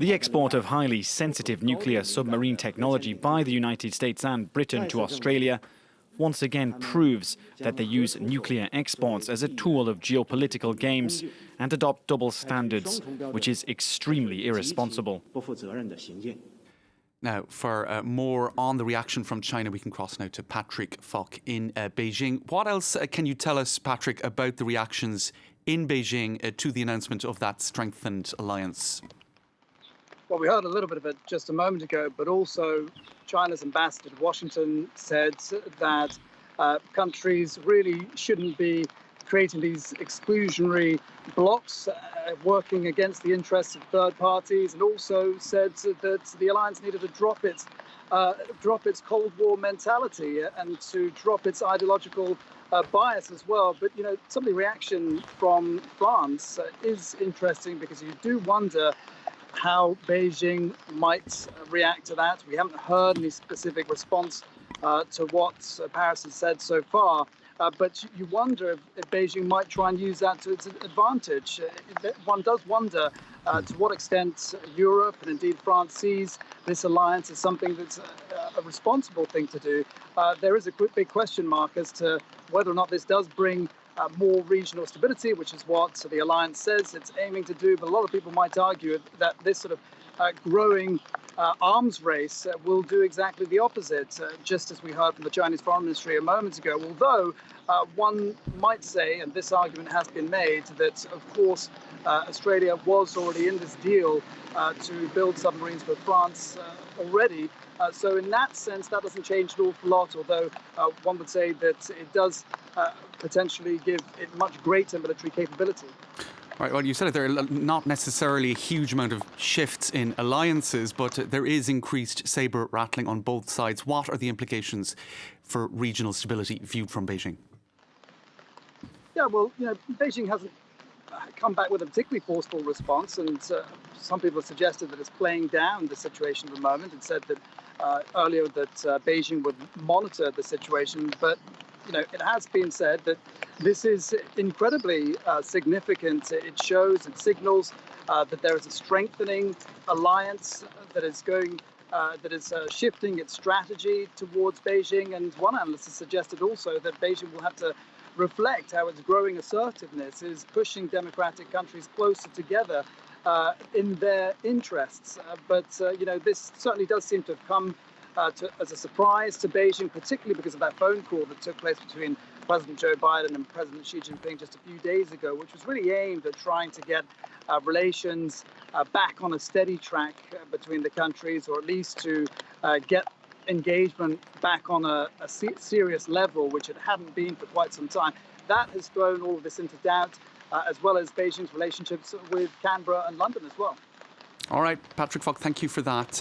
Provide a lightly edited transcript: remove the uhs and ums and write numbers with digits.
The export of highly sensitive nuclear submarine technology by the United States and Britain to Australia once again proves that they use nuclear exports as a tool of geopolitical games and adopt double standards, which is extremely irresponsible. Now, for more on the reaction from China, we can cross now to Patrick Fok in Beijing. What else can you tell us, Patrick, about the reactions in Beijing to the announcement of that strengthened alliance? Well, we heard a little bit of it just a moment ago, but also China's ambassador to Washington said that countries really shouldn't be creating these exclusionary blocks working against the interests of third parties, and also said that the alliance needed to drop its Cold War mentality and to drop its ideological bias as well. But, you know, some of the reaction from France is interesting, because you do wonder how Beijing might react to that. We haven't heard any specific response to what Paris has said so far, but you wonder if Beijing might try and use that to its advantage. One does wonder to what extent Europe and indeed France sees this alliance as something that's a responsible thing to do. There is a big question mark as to whether or not this does bring more regional stability, which is what the alliance says it's aiming to do. But a lot of people might argue that this sort of growing arms race will do exactly the opposite, just as we heard from the Chinese Foreign Ministry a moment ago. Although one might say, and this argument has been made, that of course Australia was already in this deal to build submarines with France already. So in that sense, that doesn't change an awful lot, although one would say that it does potentially give it much greater military capability. Right, well, you said it, there are not necessarily a huge amount of shifts in alliances, but there is increased sabre rattling on both sides. What are the implications for regional stability viewed from Beijing? Yeah, well, you know, Beijing hasn't come back with a particularly forceful response, and some people have suggested that it's playing down the situation at the moment, and said that earlier that Beijing would monitor the situation. But you know, it has been said that this is incredibly significant. It shows, it signals that there is a strengthening alliance that is going, shifting its strategy towards Beijing. And one analyst has suggested also that Beijing will have to reflect how its growing assertiveness is pushing democratic countries closer together in their interests. But you know, this certainly does seem to have come as a surprise to Beijing, particularly because of that phone call that took place between President Joe Biden and President Xi Jinping just a few days ago, which was really aimed at trying to get relations back on a steady track between the countries, or at least to get engagement back on a serious level, which it hadn't been for quite some time. That has thrown all of this into doubt, as well as Beijing's relationships with Canberra and London as well. All right, Patrick Fok, thank you for that.